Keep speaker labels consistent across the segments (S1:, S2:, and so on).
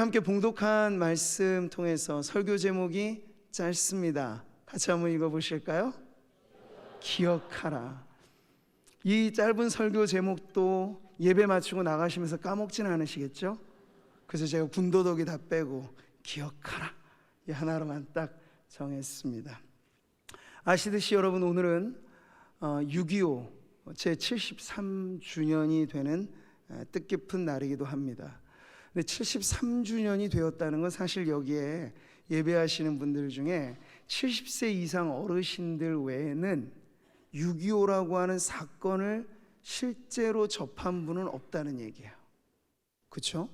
S1: 함께 봉독한 말씀 통해서 설교 제목이 짧습니다. 같이 한번 읽어보실까요? 기억하라. 이 짧은 설교 제목도 예배 마치고 나가시면서 까먹지는 않으시겠죠? 그래서 제가 군더더기 다 빼고 기억하라 이 하나로만 딱 정했습니다. 아시듯이 여러분, 오늘은 6.25 제73주년이 되는 뜻깊은 날이기도 합니다. 근데 73주년이 되었다는 건 사실 여기에 예배하시는 분들 중에 70세 이상 어르신들 외에는 6.25라고 하는 사건을 실제로 접한 분은 없다는 얘기예요. 그렇죠?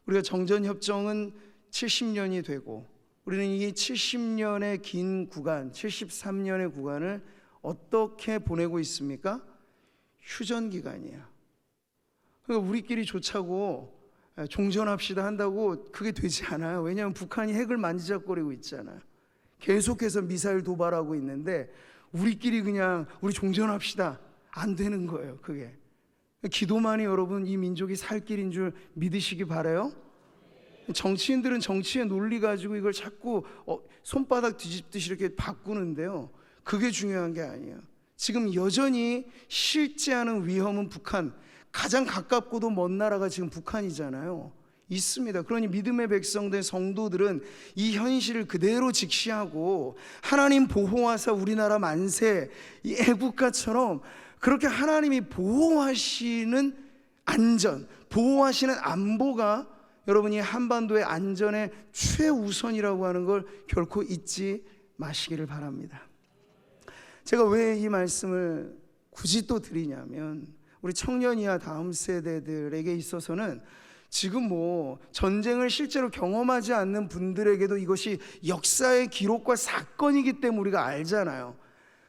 S1: 우리가 정전협정은 70년이 되고 우리는 이 70년의 긴 구간, 73년의 구간을 어떻게 보내고 있습니까? 휴전기간이에요. 그러니까 우리끼리 좋자고 종전합시다 한다고 그게 되지 않아요. 왜냐하면 북한이 핵을 만지작거리고 있잖아요. 계속해서 미사일 도발하고 있는데 우리끼리 그냥 우리 종전합시다 안 되는 거예요. 그게 기도만이 여러분 이 민족이 살 길인 줄 믿으시기 바라요. 정치인들은 정치의 논리 가지고 이걸 자꾸 손바닥 뒤집듯이 이렇게 바꾸는데요, 그게 중요한 게 아니에요. 지금 여전히 실제하는 위험은 북한, 가장 가깝고도 먼 나라가 지금 북한이잖아요. 있습니다. 그러니 믿음의 백성된 성도들은 이 현실을 그대로 직시하고 하나님 보호하사 우리나라 만세, 이 애국가처럼 그렇게 하나님이 보호하시는 안전, 보호하시는 안보가 여러분이 한반도의 안전의 최우선이라고 하는 걸 결코 잊지 마시기를 바랍니다. 제가 왜 이 말씀을 굳이 또 드리냐면, 우리 청년 이하 다음 세대들에게 있어서는 지금 전쟁을 실제로 경험하지 않는 분들에게도 이것이 역사의 기록과 사건이기 때문에 우리가 알잖아요.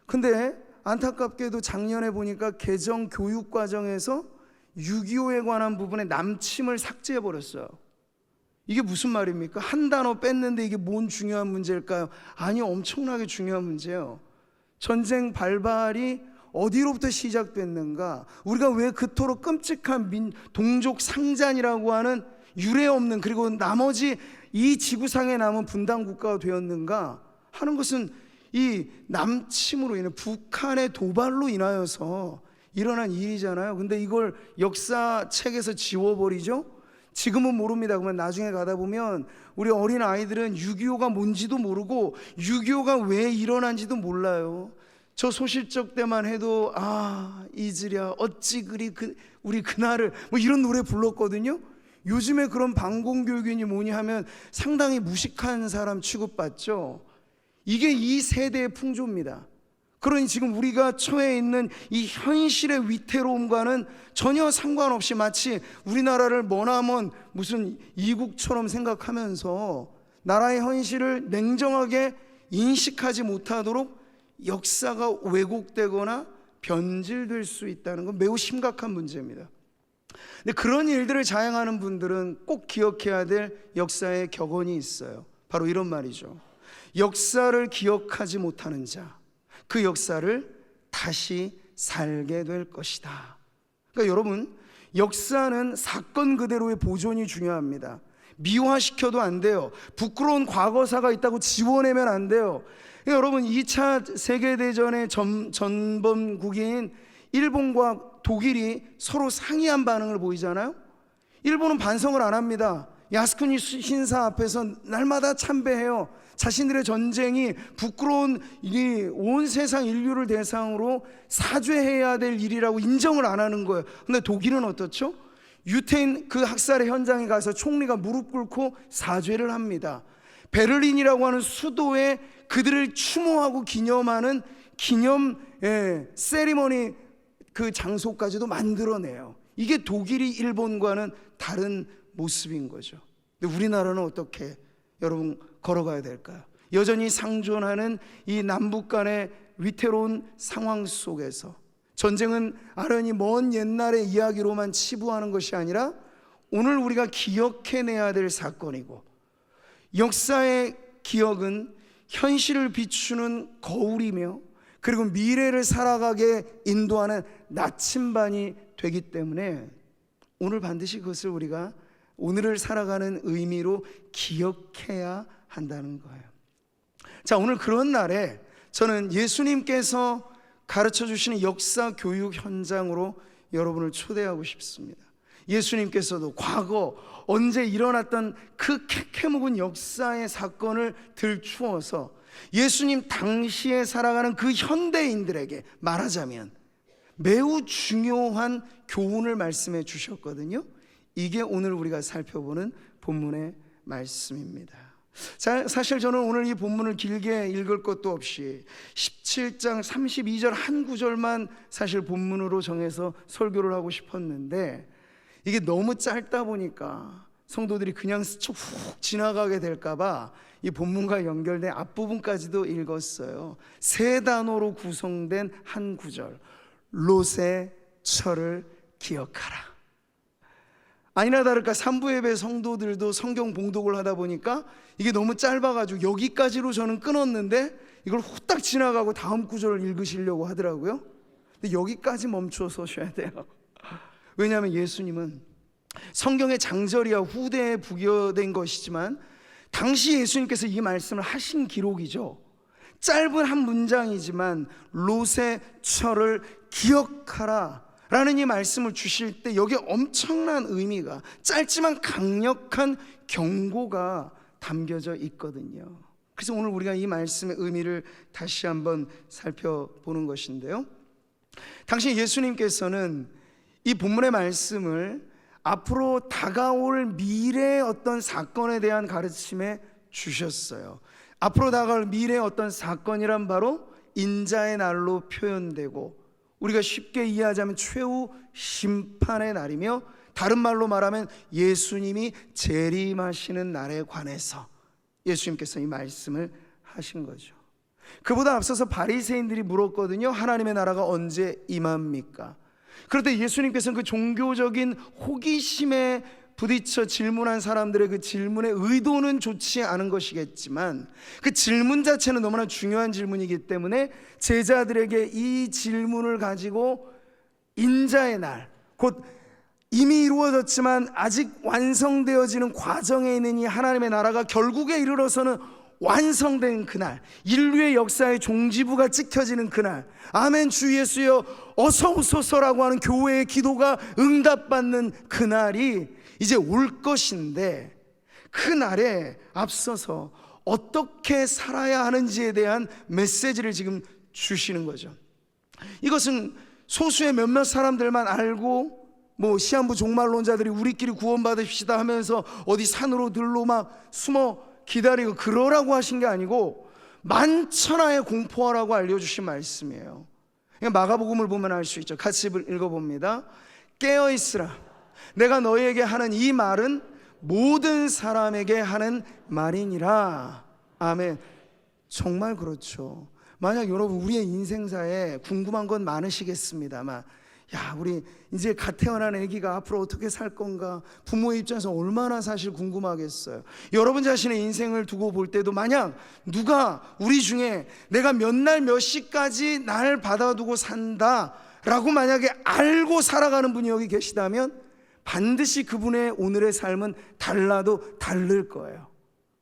S1: 근데 안타깝게도 작년에 보니까 개정 교육 과정에서 6.25에 관한 부분에 남침을 삭제해버렸어요. 이게 무슨 말입니까? 한 단어 뺐는데 이게 뭔 중요한 문제일까요? 아니요, 엄청나게 중요한 문제예요. 전쟁 발발이 어디로부터 시작됐는가, 우리가 왜 그토록 끔찍한 동족 상잔이라고 하는 유례 없는, 그리고 나머지 이 지구상에 남은 분단 국가가 되었는가 하는 것은 이 남침으로 인해, 북한의 도발로 인하여서 일어난 일이잖아요. 근데 이걸 역사책에서 지워버리죠? 지금은 모릅니다. 그러면 나중에 가다 보면 우리 어린 아이들은 6.25가 뭔지도 모르고 6.25가 왜 일어난지도 몰라요. 저 소실적 때만 해도 잊으랴 어찌 그리 우리 그날을 이런 노래 불렀거든요. 요즘에 그런 방공교육이니 뭐니 하면 상당히 무식한 사람 취급받죠. 이게 이 세대의 풍조입니다. 그러니 지금 우리가 처해 있는 이 현실의 위태로움과는 전혀 상관없이 마치 우리나라를 머나먼 무슨 이국처럼 생각하면서 나라의 현실을 냉정하게 인식하지 못하도록 역사가 왜곡되거나 변질될 수 있다는 건 매우 심각한 문제입니다. 근데 그런 일들을 자행하는 분들은 꼭 기억해야 될 역사의 격언이 있어요. 바로 이런 말이죠. 역사를 기억하지 못하는 자, 그 역사를 다시 살게 될 것이다. 그러니까 여러분, 역사는 사건 그대로의 보존이 중요합니다. 미화시켜도 안 돼요. 부끄러운 과거사가 있다고 지워내면 안 돼요. 그러니까 여러분, 2차 세계대전의 전범국인 일본과 독일이 서로 상이한 반응을 보이잖아요. 일본은 반성을 안 합니다. 야스쿠니 신사 앞에서 날마다 참배해요. 자신들의 전쟁이 부끄러운 온 세상 인류를 대상으로 사죄해야 될 일이라고 인정을 안 하는 거예요. 근데 독일은 어떻죠? 유태인 그 학살의 현장에 가서 총리가 무릎 꿇고 사죄를 합니다. 베를린이라고 하는 수도에 그들을 추모하고 기념하는 기념 세리머니 그 장소까지도 만들어내요. 이게 독일이 일본과는 다른 모습인 거죠. 근데 우리나라는 어떻게 여러분 걸어가야 될까요? 여전히 상존하는 이 남북 간의 위태로운 상황 속에서 전쟁은 아련히 먼 옛날의 이야기로만 치부하는 것이 아니라 오늘 우리가 기억해내야 될 사건이고, 역사의 기억은 현실을 비추는 거울이며 그리고 미래를 살아가게 인도하는 나침반이 되기 때문에 오늘 반드시 그것을 우리가 오늘을 살아가는 의미로 기억해야 한다는 거예요. 자, 오늘 그런 날에 저는 예수님께서 가르쳐 주시는 역사 교육 현장으로 여러분을 초대하고 싶습니다. 예수님께서도 과거 언제 일어났던 그 캐캐묵은 역사의 사건을 들추어서 예수님 당시에 살아가는 그 현대인들에게 말하자면 매우 중요한 교훈을 말씀해 주셨거든요. 이게 오늘 우리가 살펴보는 본문의 말씀입니다. 사실 저는 오늘 이 본문을 길게 읽을 것도 없이 17장 32절 한 구절만 사실 본문으로 정해서 설교를 하고 싶었는데 이게 너무 짧다 보니까 성도들이 그냥 스쳐 훅 지나가게 될까봐 이 본문과 연결된 앞부분까지도 읽었어요. 세 단어로 구성된 한 구절, 롯의 철을 기억하라. 아니나 다를까 3부 예배 성도들도 성경 봉독을 하다 보니까 이게 너무 짧아가지고 여기까지로 저는 끊었는데 이걸 후딱 지나가고 다음 구절을 읽으시려고 하더라고요. 근데 여기까지 멈춰서 쉬어야 돼요. 왜냐하면 예수님은 성경의 장절이야 후대에 부여된 것이지만 당시 예수님께서 이 말씀을 하신 기록이죠. 짧은 한 문장이지만 롯의 철을 기억하라 라는 이 말씀을 주실 때 여기에 엄청난 의미가, 짧지만 강력한 경고가 담겨져 있거든요. 그래서 오늘 우리가 이 말씀의 의미를 다시 한번 살펴보는 것인데요, 당시 예수님께서는 이 본문의 말씀을 앞으로 다가올 미래의 어떤 사건에 대한 가르침에 주셨어요. 앞으로 다가올 미래의 어떤 사건이란 바로 인자의 날로 표현되고 우리가 쉽게 이해하자면 최후 심판의 날이며, 다른 말로 말하면 예수님이 재림하시는 날에 관해서 예수님께서 이 말씀을 하신 거죠. 그보다 앞서서 바리새인들이 물었거든요. 하나님의 나라가 언제 임합니까? 그런데 예수님께서는 그 종교적인 호기심에 부딪혀 질문한 사람들의 그 질문의 의도는 좋지 않은 것이겠지만 그 질문 자체는 너무나 중요한 질문이기 때문에 제자들에게 이 질문을 가지고 인자의 날, 곧 이미 이루어졌지만 아직 완성되어지는 과정에 있는 이 하나님의 나라가 결국에 이르러서는 완성된 그날, 인류의 역사의 종지부가 찍혀지는 그날, 아멘 주 예수여 어서 오소서라고 하는 교회의 기도가 응답받는 그날이 이제 올 것인데, 그 날에 앞서서 어떻게 살아야 하는지에 대한 메시지를 지금 주시는 거죠. 이것은 소수의 몇몇 사람들만 알고 시한부 종말론자들이 우리끼리 구원받읍시다 하면서 어디 산으로 들로 막 숨어 기다리고 그러라고 하신 게 아니고 만천하에 공포하라고 알려주신 말씀이에요. 마가복음을 보면 알 수 있죠. 같이 읽어봅니다. 깨어있으라. 내가 너희에게 하는 이 말은 모든 사람에게 하는 말이니라. 아멘. 정말 그렇죠. 만약 여러분 우리의 인생사에 궁금한 건 많으시겠습니다만, 야, 우리 이제 갓 태어난 아기가 앞으로 어떻게 살 건가, 부모의 입장에서 얼마나 사실 궁금하겠어요. 여러분 자신의 인생을 두고 볼 때도 만약 누가 우리 중에 내가 몇 날 몇 시까지 날 받아두고 산다 라고 만약에 알고 살아가는 분이 여기 계시다면 반드시 그분의 오늘의 삶은 달라도 다를 거예요.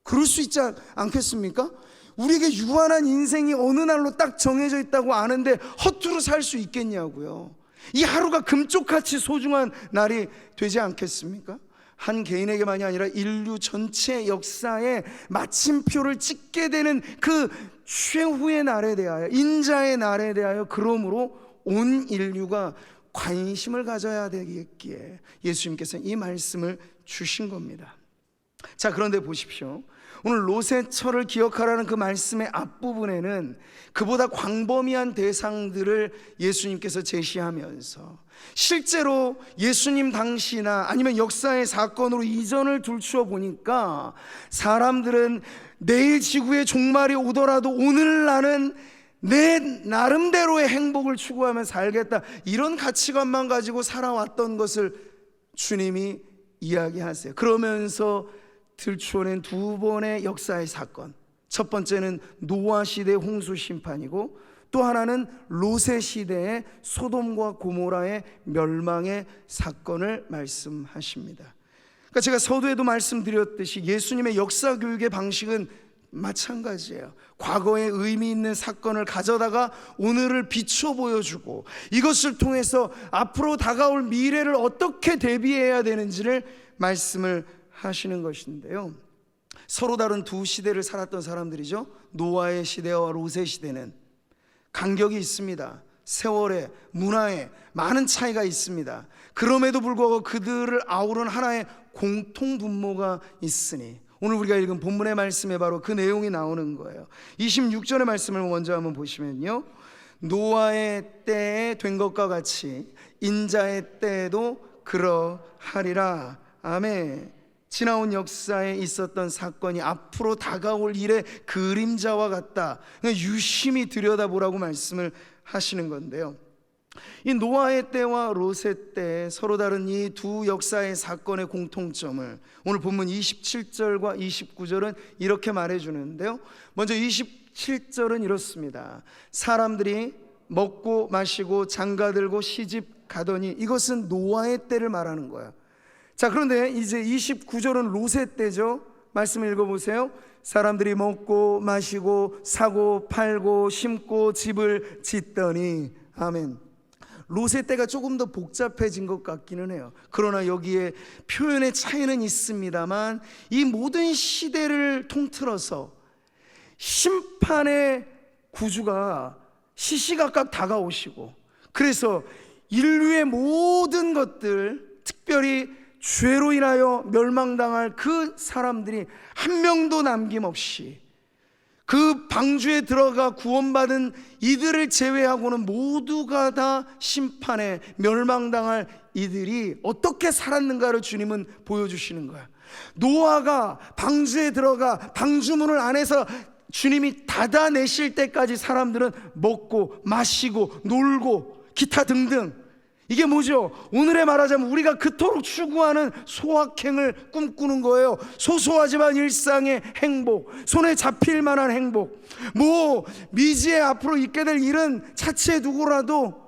S1: 그럴 수 있지 않겠습니까? 우리에게 유한한 인생이 어느 날로 딱 정해져 있다고 아는데 허투루 살 수 있겠냐고요. 이 하루가 금쪽같이 소중한 날이 되지 않겠습니까? 한 개인에게만이 아니라 인류 전체 역사에 마침표를 찍게 되는 그 최후의 날에 대하여, 인자의 날에 대하여 그러므로 온 인류가 관심을 가져야 되겠기에 예수님께서는 이 말씀을 주신 겁니다. 자, 그런데 보십시오. 오늘 롯의 철을 기억하라는 그 말씀의 앞부분에는 그보다 광범위한 대상들을 예수님께서 제시하면서 실제로 예수님 당시나 아니면 역사의 사건으로 이전을 들추어 보니까 사람들은 내일 지구의 종말이 오더라도 오늘 나는 내 나름대로의 행복을 추구하며 살겠다, 이런 가치관만 가지고 살아왔던 것을 주님이 이야기하세요. 그러면서 들추어낸 두 번의 역사의 사건, 첫 번째는 노아 시대 홍수 심판이고 또 하나는 롯의 시대의 소돔과 고모라의 멸망의 사건을 말씀하십니다. 그러니까 제가 서두에도 말씀드렸듯이 예수님의 역사 교육의 방식은 마찬가지예요. 과거에 의미 있는 사건을 가져다가 오늘을 비춰 보여주고 이것을 통해서 앞으로 다가올 미래를 어떻게 대비해야 되는지를 말씀을 하시는 것인데요, 서로 다른 두 시대를 살았던 사람들이죠. 노아의 시대와 롯의 시대는 간격이 있습니다. 세월에, 문화에 많은 차이가 있습니다. 그럼에도 불구하고 그들을 아우른 하나의 공통 분모가 있으니 오늘 우리가 읽은 본문의 말씀에 바로 그 내용이 나오는 거예요. 26절의 말씀을 먼저 한번 보시면요, 노아의 때에 된 것과 같이 인자의 때에도 그러하리라. 아멘. 지나온 역사에 있었던 사건이 앞으로 다가올 일의 그림자와 같다. 유심히 들여다보라고 말씀을 하시는 건데요, 이 노아의 때와 롯의 때 서로 다른 이 두 역사의 사건의 공통점을 오늘 본문 27절과 29절은 이렇게 말해주는데요, 먼저 27절은 이렇습니다. 사람들이 먹고 마시고 장가들고 시집 가더니, 이것은 노아의 때를 말하는 거예요. 자, 그런데 이제 29절은 롯의 때죠. 말씀 읽어보세요. 사람들이 먹고 마시고 사고 팔고 심고 집을 짓더니. 아멘. 롯의 때가 조금 더 복잡해진 것 같기는 해요. 그러나 여기에 표현의 차이는 있습니다만 이 모든 시대를 통틀어서 심판의 구주가 시시각각 다가오시고, 그래서 인류의 모든 것들, 특별히 죄로 인하여 멸망당할 그 사람들이 한 명도 남김없이 그 방주에 들어가 구원받은 이들을 제외하고는 모두가 다 심판에 멸망당할 이들이 어떻게 살았는가를 주님은 보여주시는 거야. 노아가 방주에 들어가 방주문을 안에서 주님이 닫아내실 때까지 사람들은 먹고 마시고 놀고 기타 등등, 이게 뭐죠? 오늘에 말하자면 우리가 그토록 추구하는 소확행을 꿈꾸는 거예요. 소소하지만 일상의 행복, 손에 잡힐 만한 행복, 뭐 미지에 앞으로 있게 될 일은 차치해 두고라도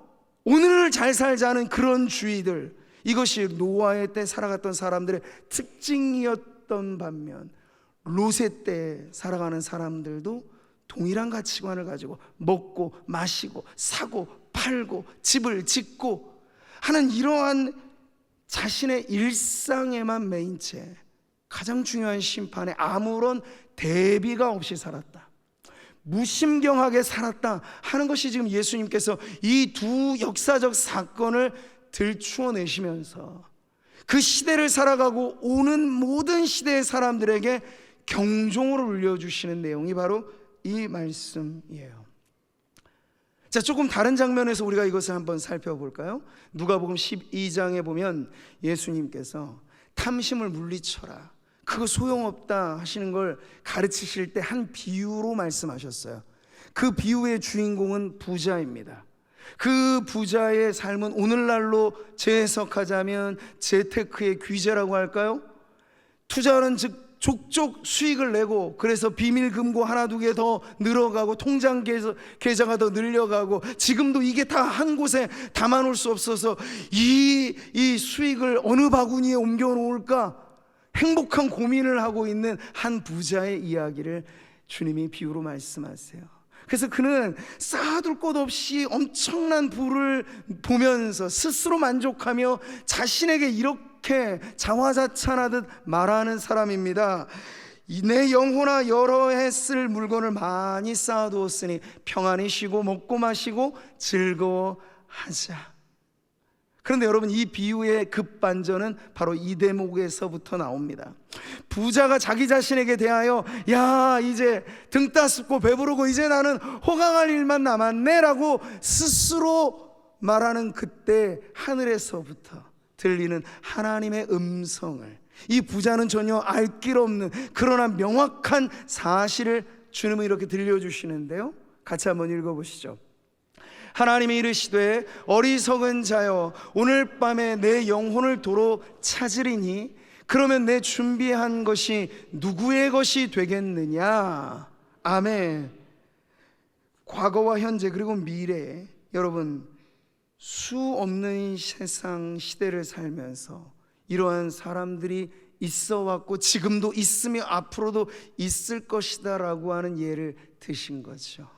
S1: 오늘을 잘 살자는 그런 주의들, 이것이 노아의 때 살아갔던 사람들의 특징이었던 반면 롯의 때 살아가는 사람들도 동일한 가치관을 가지고 먹고 마시고 사고 팔고 집을 짓고 하는 이러한 자신의 일상에만 매인 채 가장 중요한 심판에 아무런 대비가 없이 살았다, 무심경하게 살았다 하는 것이 지금 예수님께서 이 두 역사적 사건을 들추어내시면서 그 시대를 살아가고 오는 모든 시대의 사람들에게 경종으로 울려주시는 내용이 바로 이 말씀이에요. 자, 조금 다른 장면에서 우리가 이것을 한번 살펴볼까요? 누가복음 12장에 보면 예수님께서 탐심을 물리쳐라, 그거 소용없다 하시는 걸 가르치실 때 한 비유로 말씀하셨어요. 그 비유의 주인공은 부자입니다. 그 부자의 삶은 오늘날로 재해석하자면 재테크의 귀재라고 할까요? 투자하는 즉 족족 수익을 내고, 그래서 비밀금고 하나 두 개 더 늘어가고 통장 계좌가 더 늘려가고, 지금도 이게 다 한 곳에 담아놓을 수 없어서 이 수익을 어느 바구니에 옮겨 놓을까 행복한 고민을 하고 있는 한 부자의 이야기를 주님이 비유로 말씀하세요. 그래서 그는 쌓아둘 것 없이 엄청난 부를 보면서 스스로 만족하며 자신에게 이렇게 자화자찬하듯 말하는 사람입니다. 내 영혼아, 여러 해 쓸 물건을 많이 쌓아두었으니 평안히 쉬고 먹고 마시고 즐거워하자. 그런데 여러분, 이 비유의 급반전은 바로 이 대목에서부터 나옵니다. 부자가 자기 자신에게 대하여 야, 이제 등 따숩고 배부르고 이제 나는 호강할 일만 남았네 라고 스스로 말하는 그때 하늘에서부터 들리는 하나님의 음성을, 이 부자는 전혀 알 길 없는 그러나 명확한 사실을 주님은 이렇게 들려주시는데요, 같이 한번 읽어보시죠. 하나님이 이르시되 어리석은 자여, 오늘 밤에 내 영혼을 도로 찾으리니 그러면 내 준비한 것이 누구의 것이 되겠느냐. 아멘. 과거와 현재 그리고 미래, 여러분 수 없는 세상 시대를 살면서 이러한 사람들이 있어 왔고 지금도 있으며 앞으로도 있을 것이다 라고 하는 예를 드신 거죠.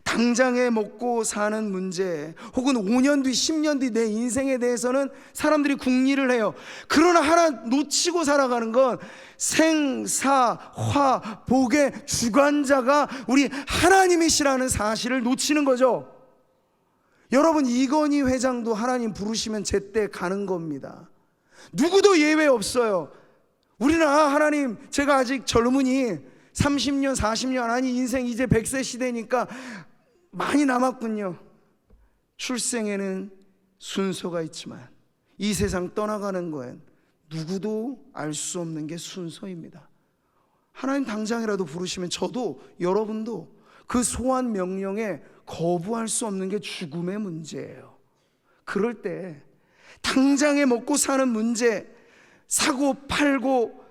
S1: 당장에 먹고 사는 문제, 혹은 5년 뒤 10년 뒤 내 인생에 대해서는 사람들이 궁리를 해요. 그러나 하나 놓치고 살아가는 건 생사화 복의 주관자가 우리 하나님이시라는 사실을 놓치는 거죠. 여러분, 이건희 회장도 하나님 부르시면 제때 가는 겁니다. 누구도 예외 없어요. 우리는 하나님, 제가 아직 젊으니 30년 40년, 아니 인생 이제 100세 시대니까 많이 남았군요. 출생에는 순서가 있지만 이 세상 떠나가는 거엔 누구도 알 수 없는 게 순서입니다. 하나님 당장이라도 부르시면 저도 여러분도 그 소환 명령에 거부할 수 없는 게 죽음의 문제예요. 그럴 때 당장에 먹고 사는 문제, 사고 팔고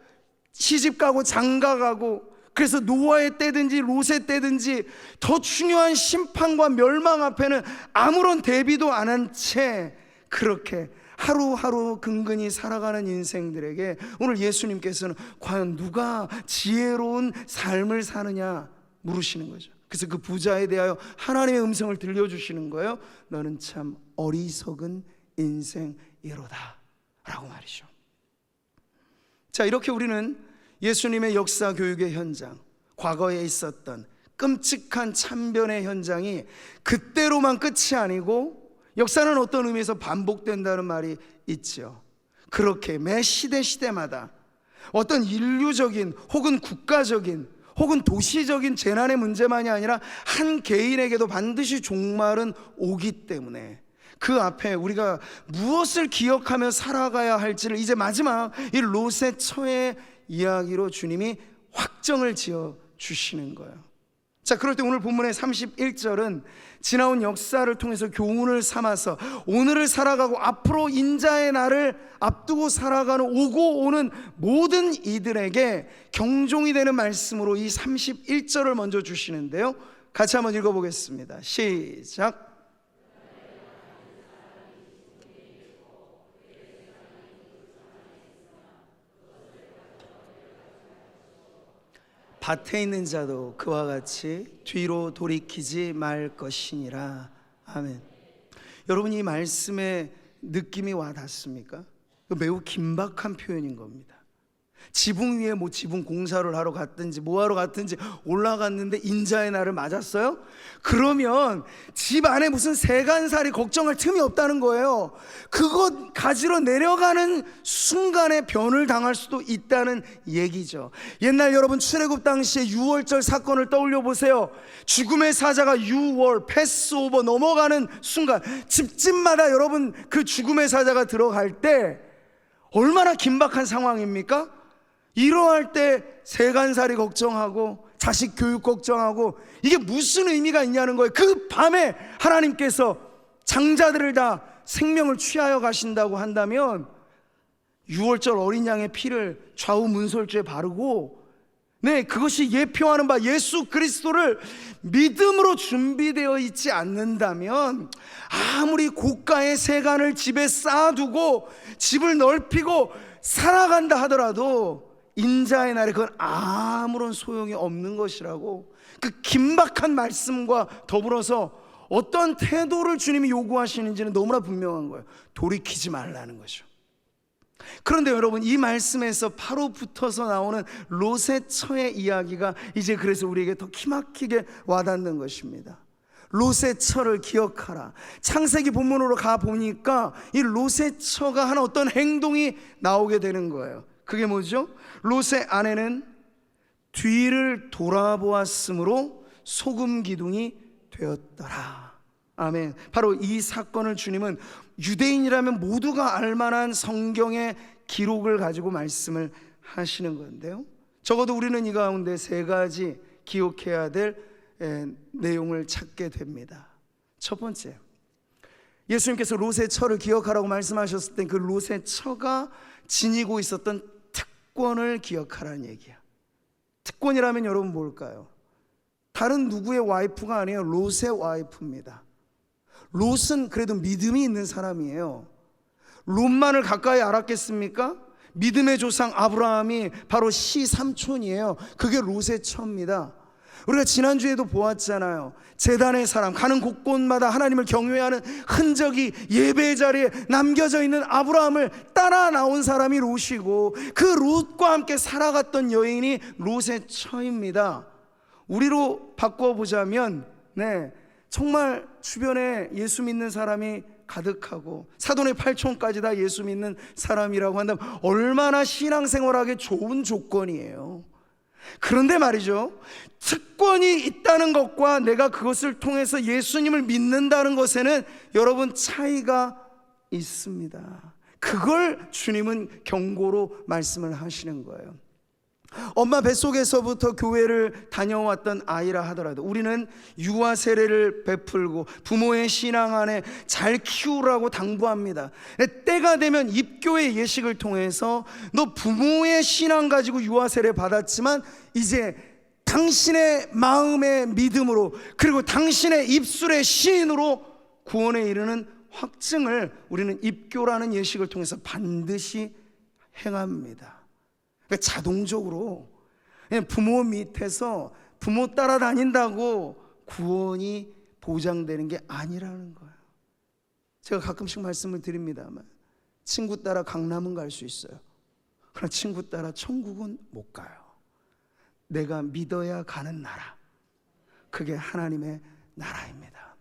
S1: 시집가고 장가가고, 그래서 노아의 때든지 롯의 때든지 더 중요한 심판과 멸망 앞에는 아무런 대비도 안 한 채 그렇게 하루하루 근근히 살아가는 인생들에게 오늘 예수님께서는 과연 누가 지혜로운 삶을 사느냐 물으시는 거죠. 그래서 그 부자에 대하여 하나님의 음성을 들려주시는 거예요. 너는 참 어리석은 인생이로다 라고 말이죠. 자, 이렇게 우리는 예수님의 역사 교육의 현장, 과거에 있었던 끔찍한 참변의 현장이 그때로만 끝이 아니고 역사는 어떤 의미에서 반복된다는 말이 있죠. 그렇게 매 시대마다 어떤 인류적인 혹은 국가적인 혹은 도시적인 재난의 문제만이 아니라 한 개인에게도 반드시 종말은 오기 때문에 그 앞에 우리가 무엇을 기억하며 살아가야 할지를 이제 마지막 이 롯의 처의 이야기로 주님이 확정을 지어 주시는 거예요. 자, 그럴 때 오늘 본문의 31절은 지나온 역사를 통해서 교훈을 삼아서 오늘을 살아가고 앞으로 인자의 날을 앞두고 살아가는 오고 오는 모든 이들에게 경종이 되는 말씀으로 이 31절을 먼저 주시는데요, 같이 한번 읽어보겠습니다. 시작. 밭에 있는 자도 그와 같이 뒤로 돌이키지 말 것이니라. 아멘. 여러분, 이 말씀의 느낌이 와 닿습니까? 매우 긴박한 표현인 겁니다. 지붕 위에 뭐 지붕 공사를 하러 갔든지 뭐 하러 갔든지 올라갔는데 인자의 날을 맞았어요? 그러면 집 안에 무슨 세간살이 걱정할 틈이 없다는 거예요. 그것 가지러 내려가는 순간에 변을 당할 수도 있다는 얘기죠. 옛날 여러분 출애굽 당시에 유월절 사건을 떠올려 보세요. 죽음의 사자가 유월 패스오버 넘어가는 순간, 집집마다 여러분 그 죽음의 사자가 들어갈 때 얼마나 긴박한 상황입니까? 이러할 때 세간살이 걱정하고 자식 교육 걱정하고 이게 무슨 의미가 있냐는 거예요. 그 밤에 하나님께서 장자들을 다 생명을 취하여 가신다고 한다면 유월절 어린 양의 피를 좌우 문설주에 바르고, 네, 그것이 예표하는 바 예수 그리스도를 믿음으로 준비되어 있지 않는다면 아무리 고가의 세간을 집에 쌓아두고 집을 넓히고 살아간다 하더라도 인자의 날에 그건 아무런 소용이 없는 것이라고, 그 긴박한 말씀과 더불어서 어떤 태도를 주님이 요구하시는지는 너무나 분명한 거예요. 돌이키지 말라는 거죠. 그런데 여러분, 이 말씀에서 바로 붙어서 나오는 롯의 처의 이야기가 이제 그래서 우리에게 더 기막히게 와닿는 것입니다. 롯의 처를 기억하라. 창세기 본문으로 가보니까 이 롯의 처가 하는 어떤 행동이 나오게 되는 거예요. 그게 뭐죠? 롯의 아내는 뒤를 돌아보았으므로 소금 기둥이 되었더라. 아멘. 바로 이 사건을 주님은 유대인이라면 모두가 알만한 성경의 기록을 가지고 말씀을 하시는 건데요, 적어도 우리는 이 가운데 세 가지 기억해야 될 내용을 찾게 됩니다. 첫 번째, 예수님께서 롯의 처를 기억하라고 말씀하셨을 때 그 롯의 처가 지니고 있었던 특권을 기억하라는 얘기야. 특권이라면 여러분 뭘까요? 다른 누구의 와이프가 아니에요. 롯의 와이프입니다. 롯은 그래도 믿음이 있는 사람이에요. 롯만을 가까이 알았겠습니까? 믿음의 조상 아브라함이 바로 시삼촌이에요. 그게 롯의 처입니다. 우리가 지난주에도 보았잖아요. 제단의 사람, 가는 곳곳마다 하나님을 경외하는 흔적이 예배의 자리에 남겨져 있는 아브라함을 따라 나온 사람이 롯이고, 그 롯과 함께 살아갔던 여인이 롯의 처입니다. 우리로 바꿔보자면 정말 주변에 예수 믿는 사람이 가득하고 사돈의 팔촌까지 다 예수 믿는 사람이라고 한다면 얼마나 신앙생활하기 좋은 조건이에요. 그런데 말이죠, 특권이 있다는 것과 내가 그것을 통해서 예수님을 믿는다는 것에는 여러분 차이가 있습니다. 그걸 주님은 경고로 말씀을 하시는 거예요. 엄마 뱃속에서부터 교회를 다녀왔던 아이라 하더라도 우리는 유아 세례를 베풀고 부모의 신앙 안에 잘 키우라고 당부합니다. 때가 되면 입교의 예식을 통해서 너 부모의 신앙 가지고 유아 세례 받았지만 이제 당신의 마음의 믿음으로, 그리고 당신의 입술의 시인으로 구원에 이르는 확증을 우리는 입교라는 예식을 통해서 반드시 행합니다. 그러니까 자동적으로 부모 밑에서 부모 따라다닌다고 구원이 보장되는 게 아니라는 거예요. 제가 가끔씩 말씀을 드립니다만, 친구 따라 강남은 갈 수 있어요. 그러나 친구 따라 천국은 못 가요. 내가 믿어야 가는 나라, 그게 하나님의 나라입니다.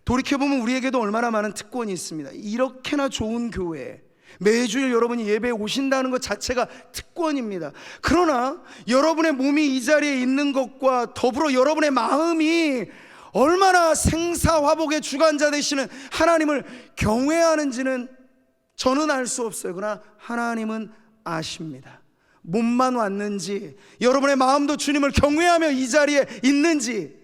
S1: 돌이켜보면 우리에게도 얼마나 많은 특권이 있습니다. 이렇게나 좋은 교회, 매주일 여러분이 예배에 오신다는 것 자체가 특권입니다. 그러나 여러분의 몸이 이 자리에 있는 것과 더불어 여러분의 마음이 얼마나 생사화복의 주관자 되시는 하나님을 경외하는지는 저는 알 수 없어요. 그러나 하나님은 아십니다. 몸만 왔는지 여러분의 마음도 주님을 경외하며 이 자리에 있는지,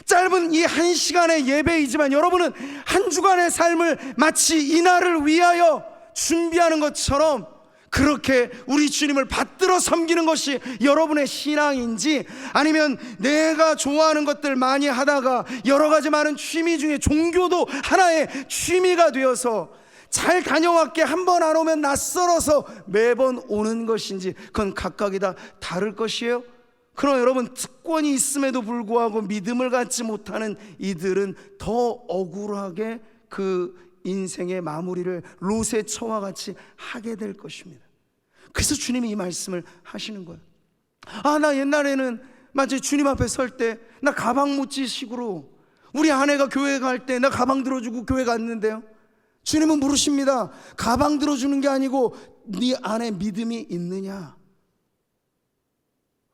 S1: 짧은 이 한 시간의 예배이지만 여러분은 한 주간의 삶을 마치 이날을 위하여 준비하는 것처럼 그렇게 우리 주님을 받들어 섬기는 것이 여러분의 신앙인지, 아니면 내가 좋아하는 것들 많이 하다가 여러 가지 많은 취미 중에 종교도 하나의 취미가 되어서 잘 다녀왔게 한 번 안 오면 낯설어서 매번 오는 것인지, 그건 각각이 다 다를 것이에요. 그러나 여러분, 특권이 있음에도 불구하고 믿음을 갖지 못하는 이들은 더 억울하게 그 인생의 마무리를 롯의 처와 같이 하게 될 것입니다. 그래서 주님이 이 말씀을 하시는 거예요. 나 옛날에는 마치 주님 앞에 설 때 나 가방 묻지 식으로, 우리 아내가 교회 갈 때 나 가방 들어주고 교회 갔는데요, 주님은 물으십니다. 가방 들어주는 게 아니고 네 안에 믿음이 있느냐.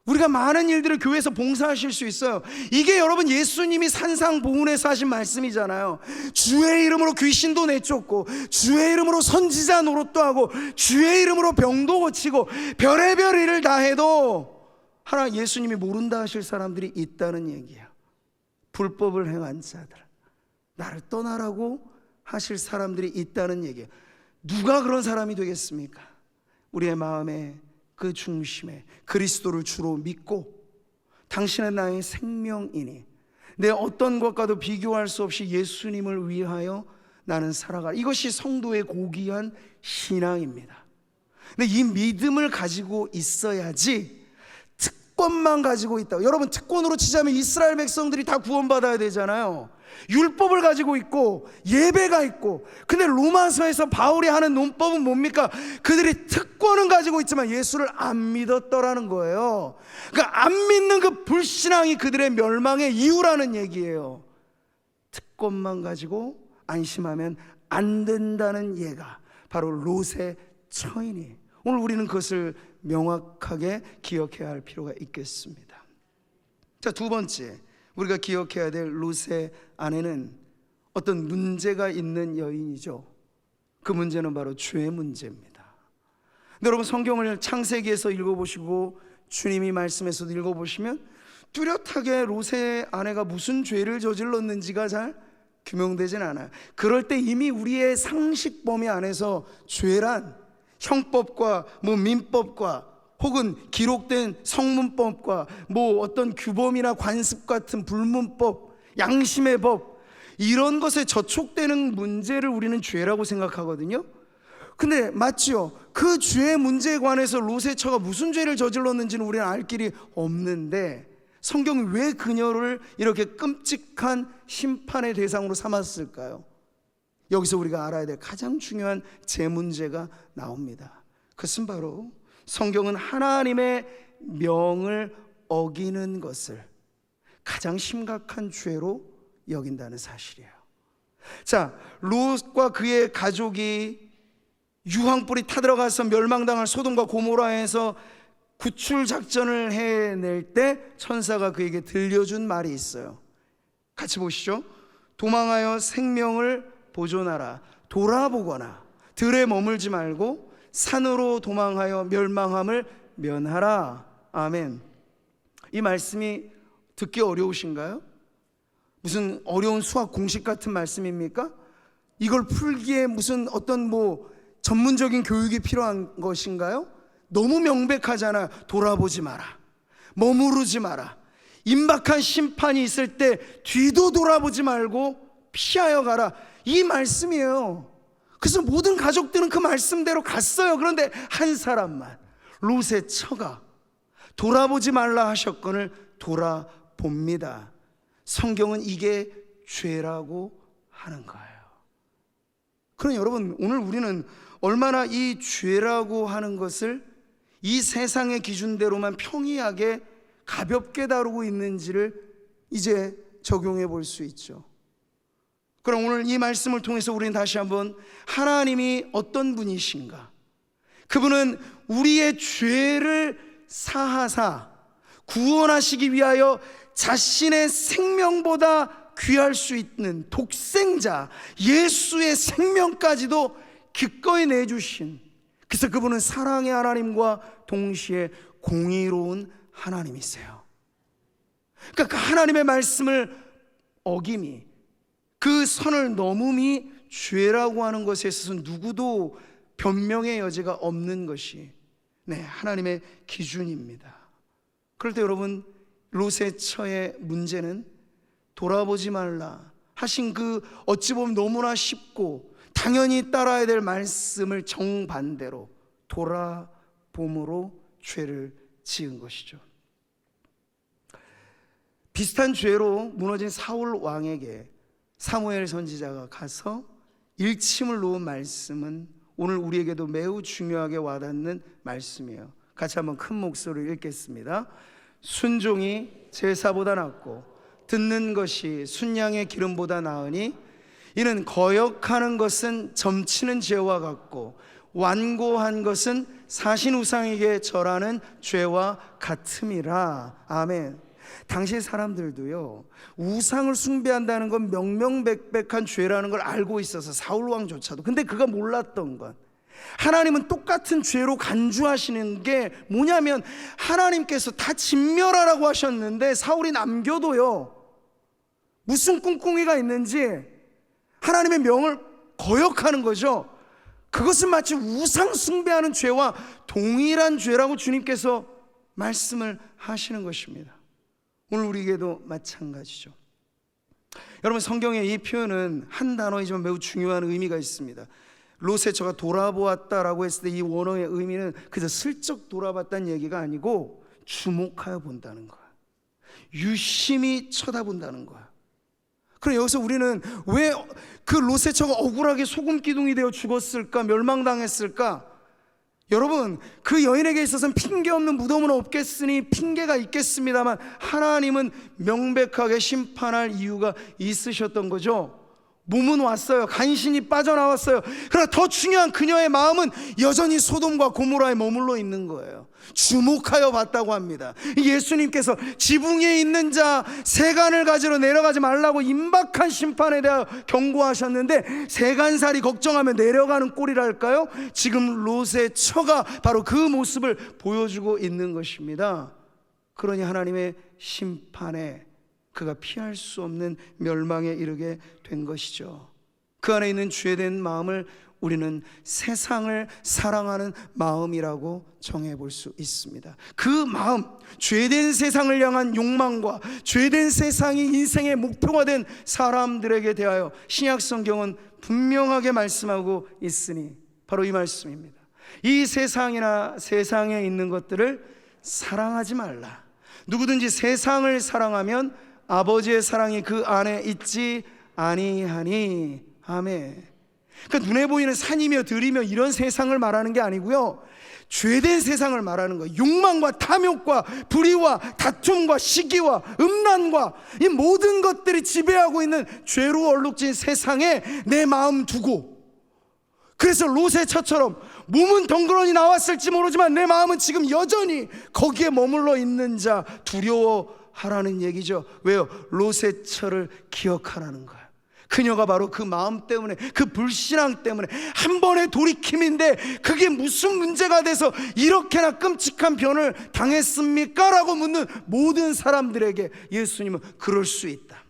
S1: 우리가 많은 일들을 교회에서 봉사하실 수 있어요. 이게 여러분 예수님이 산상보훈에서 하신 말씀이잖아요. 주의 이름으로 귀신도 내쫓고, 주의 이름으로 선지자 노릇도 하고, 주의 이름으로 병도 고치고, 별의별 일을 다 해도 하나 예수님이 모른다 하실 사람들이 있다는 얘기예요. 불법을 행한 자들, 나를 떠나라고 하실 사람들이 있다는 얘기예요. 누가 그런 사람이 되겠습니까? 우리의 마음에 그 중심에 그리스도를 주로 믿고, 당신은 나의 생명이니 내 어떤 것과도 비교할 수 없이 예수님을 위하여 나는 살아가. 이것이 성도의 고귀한 신앙입니다. 근데 이 믿음을 가지고 있어야지, 특권만 가지고 있다. 여러분, 특권으로 치자면 이스라엘 백성들이 다 구원받아야 되잖아요. 율법을 가지고 있고 예배가 있고. 근데 로마서에서 바울이 하는 논법은 뭡니까? 그들이 특권은 가지고 있지만 예수를 안 믿었더라는 거예요. 그러니까 안 믿는 그 불신앙이 그들의 멸망의 이유라는 얘기예요. 특권만 가지고 안심하면 안 된다는 예가 바로 롯의 처이니, 오늘 우리는 그것을 명확하게 기억해야 할 필요가 있겠습니다. 자, 두 번째, 우리가 기억해야 될 롯의 아내는 어떤 문제가 있는 여인이죠. 그 문제는 바로 죄의 문제입니다. 근데 여러분, 성경을 창세기에서 읽어보시고 주님이 말씀에서도 읽어보시면 뚜렷하게 롯의 아내가 무슨 죄를 저질렀는지가 잘 규명되진 않아요. 그럴 때 이미 우리의 상식 범위 안에서 죄란 형법과 민법과 혹은 기록된 성문법과 어떤 규범이나 관습 같은 불문법, 양심의 법, 이런 것에 저촉되는 문제를 우리는 죄라고 생각하거든요. 근데 맞지요? 그 죄의 문제에 관해서 롯의 처가 무슨 죄를 저질렀는지는 우리는 알 길이 없는데 성경이 왜 그녀를 이렇게 끔찍한 심판의 대상으로 삼았을까요? 여기서 우리가 알아야 될 가장 중요한 제 문제가 나옵니다. 그것은 바로 성경은 하나님의 명을 어기는 것을 가장 심각한 죄로 여긴다는 사실이에요. 자, 롯과 그의 가족이 유황불이 타들어가서 멸망당할 소돔과 고모라에서 구출 작전을 해낼 때 천사가 그에게 들려준 말이 있어요. 같이 보시죠. 도망하여 생명을 보존하라. 돌아보거나 들에 머물지 말고 산으로 도망하여 멸망함을 면하라. 아멘. 이 말씀이 듣기 어려우신가요? 무슨 어려운 수학 공식 같은 말씀입니까? 이걸 풀기에 무슨 어떤 전문적인 교육이 필요한 것인가요? 너무 명백하잖아요. 돌아보지 마라, 머무르지 마라, 임박한 심판이 있을 때 뒤도 돌아보지 말고 피하여 가라, 이 말씀이에요. 그래서 모든 가족들은 그 말씀대로 갔어요. 그런데 한 사람만, 롯의 처가 돌아보지 말라 하셨거늘 돌아봅니다. 성경은 이게 죄라고 하는 거예요. 그럼 여러분, 오늘 우리는 얼마나 이 죄라고 하는 것을 이 세상의 기준대로만 평이하게 가볍게 다루고 있는지를 이제 적용해 볼 수 있죠. 그럼 오늘 이 말씀을 통해서 우리는 다시 한번 하나님이 어떤 분이신가, 그분은 우리의 죄를 사하사 구원하시기 위하여 자신의 생명보다 귀할 수 있는 독생자 예수의 생명까지도 기꺼이 내주신, 그래서 그분은 사랑의 하나님과 동시에 공의로운 하나님이세요. 그러니까 그 하나님의 말씀을 어김이, 그 선을 넘음이 죄라고 하는 것에 있어서 누구도 변명의 여지가 없는 것이 하나님의 기준입니다. 그럴 때 여러분, 롯의 처의 문제는 돌아보지 말라 하신 그 어찌 보면 너무나 쉽고 당연히 따라야 될 말씀을 정반대로 돌아봄으로 죄를 지은 것이죠. 비슷한 죄로 무너진 사울 왕에게 사무엘 선지자가 가서 일침을 놓은 말씀은 오늘 우리에게도 매우 중요하게 와닿는 말씀이에요. 같이 한번 큰 목소리로 읽겠습니다. 순종이 제사보다 낫고 듣는 것이 순양의 기름보다 나으니 이는 거역하는 것은 점치는 죄와 같고 완고한 것은 사신 우상에게 절하는 죄와 같음이라. 아멘. 당시 사람들도요, 우상을 숭배한다는 건 명명백백한 죄라는 걸 알고 있어서 사울 왕조차도. 근데 그가 몰랐던 건, 하나님은 똑같은 죄로 간주하시는 게 뭐냐면, 하나님께서 다 진멸하라고 하셨는데 사울이 남겨도요, 무슨 꿍꿍이가 있는지 하나님의 명을 거역하는 거죠. 그것은 마치 우상 숭배하는 죄와 동일한 죄라고 주님께서 말씀을 하시는 것입니다. 오늘 우리에게도 마찬가지죠. 여러분, 성경의 이 표현은 한 단어이지만 매우 중요한 의미가 있습니다. 롯의 처가 돌아보았다라고 했을 때 이 원어의 의미는 그저 슬쩍 돌아봤다는 얘기가 아니고 주목하여 본다는 거야. 유심히 쳐다본다는 거야. 그럼 여기서 우리는 왜 그 롯의 처가 억울하게 소금 기둥이 되어 죽었을까, 멸망당했을까? 여러분, 그 여인에게 있어서는 핑계 없는 무덤은 없겠으니 핑계가 있겠습니다만 하나님은 명백하게 심판할 이유가 있으셨던 거죠. 몸은 왔어요. 간신히 빠져나왔어요. 그러나 더 중요한 그녀의 마음은 여전히 소돔과 고모라에 머물러 있는 거예요. 주목하여 봤다고 합니다. 예수님께서 지붕 위에 있는 자 세간을 가지러 내려가지 말라고 임박한 심판에 대하여 경고하셨는데, 세간살이 걱정하며 내려가는 꼴이랄까요? 지금 롯의 처가 바로 그 모습을 보여주고 있는 것입니다. 그러니 하나님의 심판에 그가 피할 수 없는 멸망에 이르게 된 것이죠. 그 안에 있는 죄된 마음을 우리는 세상을 사랑하는 마음이라고 정해볼 수 있습니다. 그 마음, 죄된 세상을 향한 욕망과 죄된 세상이 인생의 목표가 된 사람들에게 대하여 신약 성경은 분명하게 말씀하고 있으니 바로 이 말씀입니다. 이 세상이나 세상에 있는 것들을 사랑하지 말라. 누구든지 세상을 사랑하면 아버지의 사랑이 그 안에 있지 아니하니. 아멘. 그러니까 눈에 보이는 산이며 들이며 이런 세상을 말하는 게 아니고요, 죄된 세상을 말하는 거예요. 욕망과 탐욕과 불의와 다툼과 시기와 음란과 이 모든 것들이 지배하고 있는 죄로 얼룩진 세상에 내 마음 두고, 그래서 롯의 처처럼 몸은 덩그러니 나왔을지 모르지만 내 마음은 지금 여전히 거기에 머물러 있는 자 두려워하라는 얘기죠. 왜요? 롯의 처를 기억하라는 거예요. 그녀가 바로 그 마음 때문에, 그 불신앙 때문에 한 번의 돌이킴인데 그게 무슨 문제가 돼서 이렇게나 끔찍한 변을 당했습니까? 라고 묻는 모든 사람들에게 예수님은 그럴 수 있다.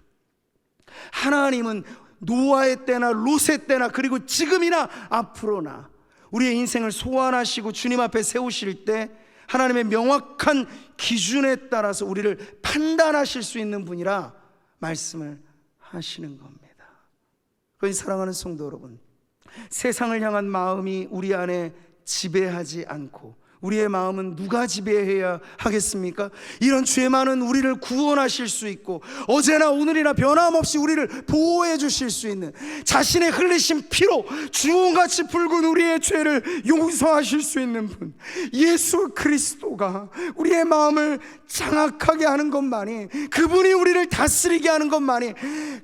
S1: 하나님은 노아의 때나 롯의 때나 그리고 지금이나 앞으로나 우리의 인생을 소환하시고 주님 앞에 세우실 때 하나님의 명확한 기준에 따라서 우리를 판단하실 수 있는 분이라 말씀을 하시는 겁니다. 그러니 사랑하는 성도 여러분, 세상을 향한 마음이 우리 안에 지배하지 않고, 우리의 마음은 누가 지배해야 하겠습니까? 이런 죄 많은 우리를 구원하실 수 있고 어제나 오늘이나 변함없이 우리를 보호해 주실 수 있는, 자신의 흘리신 피로 주홍같이 붉은 우리의 죄를 용서하실 수 있는 분, 예수 그리스도가 우리의 마음을 장악하게 하는 것만이, 그분이 우리를 다스리게 하는 것만이,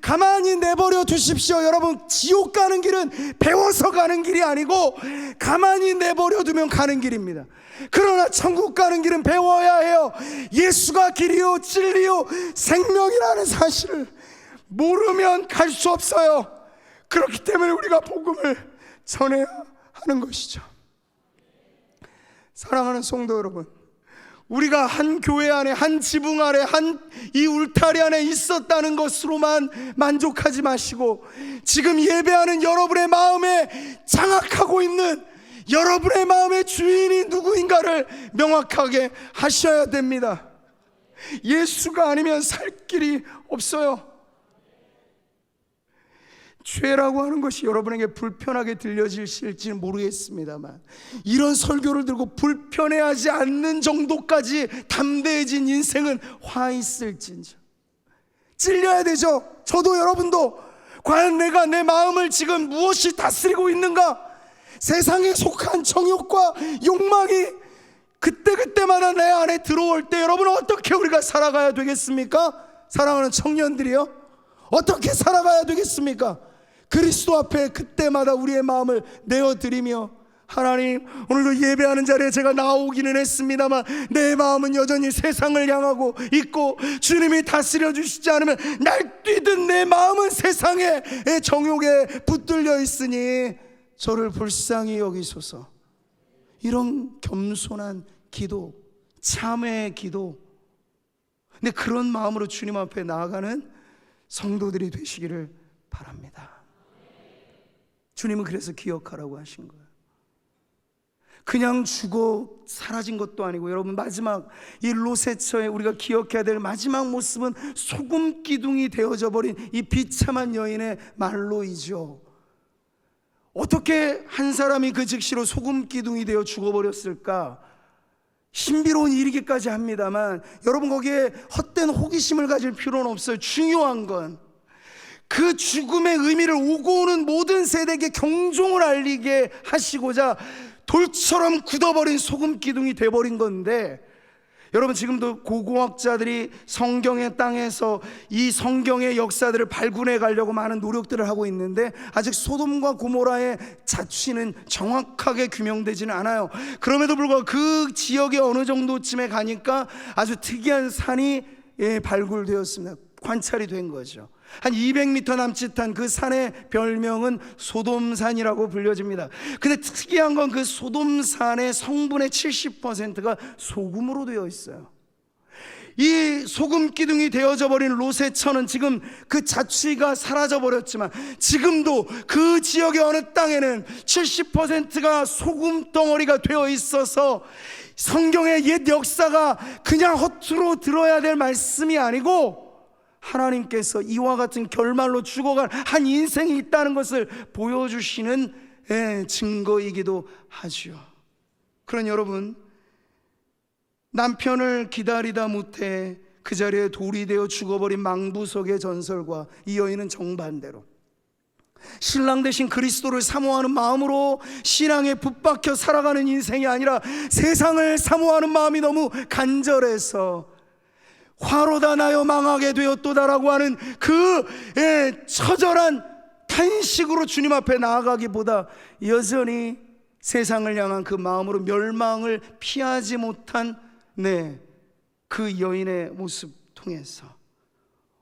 S1: 가만히 내버려 두십시오. 여러분, 지옥 가는 길은 배워서 가는 길이 아니고 가만히 내버려 두면 가는 길입니다. 그러나 천국 가는 길은 배워야 해요. 예수가 길이요 진리요 생명이라는 사실을 모르면 갈 수 없어요. 그렇기 때문에 우리가 복음을 전해야 하는 것이죠. 사랑하는 성도 여러분, 우리가 한 교회 안에, 한 지붕 아래, 한 이 울타리 안에 있었다는 것으로만 만족하지 마시고 지금 예배하는 여러분의 마음에 장악하고 있는 여러분의 마음의 주인이 누구인가를 명확하게 하셔야 됩니다. 예수가 아니면 살 길이 없어요. 죄라고 하는 것이 여러분에게 불편하게 들려질지는 모르겠습니다만, 이런 설교를 들고 불편해하지 않는 정도까지 담대해진 인생은 화 있을진저. 찔려야 되죠. 저도 여러분도. 과연 내가 내 마음을 지금 무엇이 다스리고 있는가? 세상에 속한 정욕과 욕망이 그때그때마다 내 안에 들어올 때 여러분, 어떻게 우리가 살아가야 되겠습니까? 사랑하는 청년들이요, 어떻게 살아가야 되겠습니까? 그리스도 앞에 그때마다 우리의 마음을 내어드리며, 하나님, 오늘도 예배하는 자리에 제가 나오기는 했습니다만 내 마음은 여전히 세상을 향하고 있고 주님이 다스려 주시지 않으면 날뛰듯 내 마음은 세상의 정욕에 붙들려 있으니 저를 불쌍히 여기소서. 이런 겸손한 기도, 참회의 기도, 근데 그런 마음으로 주님 앞에 나아가는 성도들이 되시기를 바랍니다. 주님은 그래서 기억하라고 하신 거예요. 그냥 죽어 사라진 것도 아니고, 여러분, 마지막 이 롯의 처에 우리가 기억해야 될 마지막 모습은 소금 기둥이 되어져 버린 이 비참한 여인의 말로이죠. 어떻게 한 사람이 그 즉시로 소금 기둥이 되어 죽어버렸을까? 신비로운 일이기까지 합니다만 여러분, 거기에 헛된 호기심을 가질 필요는 없어요. 중요한 건 그 죽음의 의미를 오고 오는 모든 세대에게 경종을 알리게 하시고자 돌처럼 굳어버린 소금 기둥이 돼버린 건데, 여러분, 지금도 고고학자들이 성경의 땅에서 이 성경의 역사들을 발굴해 가려고 많은 노력들을 하고 있는데 아직 소돔과 고모라의 자취는 정확하게 규명되지는 않아요. 그럼에도 불구하고 그 지역에 어느 정도쯤에 가니까 아주 특이한 산이 발굴되었습니다. 관찰이 된 거죠. 한 200m 남짓한 그 산의 별명은 소돔산이라고 불려집니다. 근데 특이한 건 그 소돔산의 성분의 70%가 소금으로 되어 있어요. 이 소금 기둥이 되어져 버린 롯의 처는 지금 그 자취가 사라져 버렸지만 지금도 그 지역의 어느 땅에는 70%가 소금 덩어리가 되어 있어서 성경의 옛 역사가 그냥 허투루 들어야 될 말씀이 아니고 하나님께서 이와 같은 결말로 죽어간 한 인생이 있다는 것을 보여주시는 증거이기도 하죠. 그런 여러분, 남편을 기다리다 못해 그 자리에 돌이 되어 죽어버린 망부석의 전설과 이 여인은 정반대로 신랑 대신 그리스도를 사모하는 마음으로 신앙에 붙박혀 살아가는 인생이 아니라 세상을 사모하는 마음이 너무 간절해서 화로다 나여 망하게 되었도다라고 하는 그 처절한 탄식으로 주님 앞에 나아가기보다 여전히 세상을 향한 그 마음으로 멸망을 피하지 못한 그 여인의 모습 통해서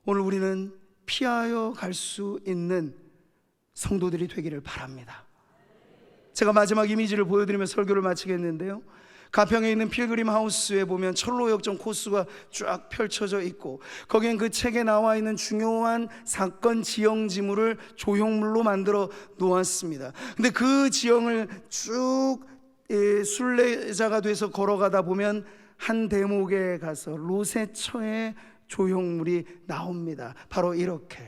S1: 오늘 우리는 피하여 갈 수 있는 성도들이 되기를 바랍니다. 제가 마지막 이미지를 보여드리며 설교를 마치겠는데요, 가평에 있는 필그림 하우스에 보면 철로역정 코스가 쫙 펼쳐져 있고 거기엔 그 책에 나와 있는 중요한 사건 지형 지물을 조형물로 만들어 놓았습니다. 근데 그 지형을 쭉 순례자가 돼서 걸어가다 보면 한 대목에 가서 로세처의 조형물이 나옵니다. 바로 이렇게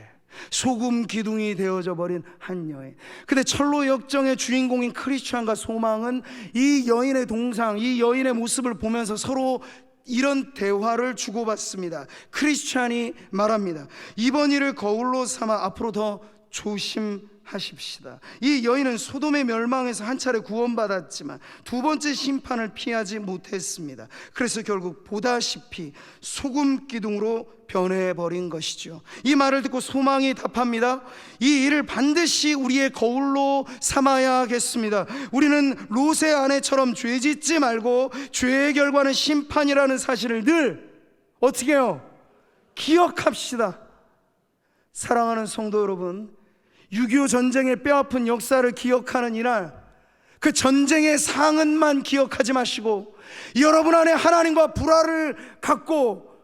S1: 소금 기둥이 되어져 버린 한 여인. 근데 철로 역정의 주인공인 크리스찬과 소망은 이 여인의 동상, 이 여인의 모습을 보면서 서로 이런 대화를 주고받습니다. 크리스찬이 말합니다. 이번 일을 거울로 삼아 앞으로 더 조심하십시다. 이 여인은 소돔의 멸망에서 한 차례 구원받았지만 두 번째 심판을 피하지 못했습니다. 그래서 결국 보다시피 소금 기둥으로 변해버린 것이죠. 이 말을 듣고 소망이 답합니다. 이 일을 반드시 우리의 거울로 삼아야겠습니다. 우리는 롯의 아내처럼 죄짓지 말고 죄의 결과는 심판이라는 사실을 늘 어떻게 해요? 기억합시다. 사랑하는 성도 여러분, 6.25 전쟁의 뼈아픈 역사를 기억하는 이날, 그 전쟁의 상흔만 기억하지 마시고 여러분 안에 하나님과 불화를 갖고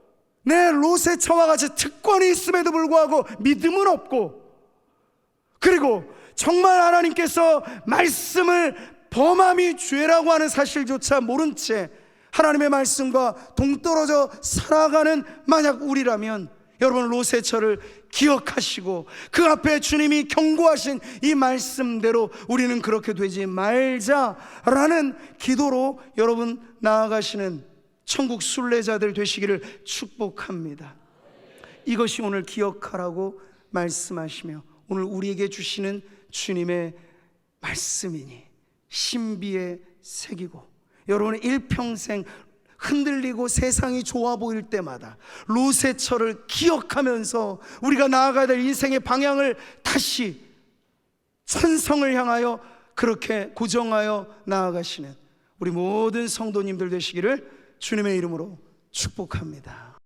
S1: 롯의 처와 같이 특권이 있음에도 불구하고 믿음은 없고, 그리고 정말 하나님께서 말씀을 범함이 죄라고 하는 사실조차 모른 채 하나님의 말씀과 동떨어져 살아가는 만약 우리라면 여러분 롯의 처를 기억하시고 그 앞에 주님이 경고하신 이 말씀대로 우리는 그렇게 되지 말자라는 기도로 여러분 나아가시는 천국 순례자들 되시기를 축복합니다. 이것이 오늘 기억하라고 말씀하시며 오늘 우리에게 주시는 주님의 말씀이니 신비에 새기고 여러분의 일평생 흔들리고 세상이 좋아 보일 때마다 롯의 처를 기억하면서 우리가 나아가야 될 인생의 방향을 다시 천성을 향하여 그렇게 고정하여 나아가시는 우리 모든 성도님들 되시기를 주님의 이름으로 축복합니다.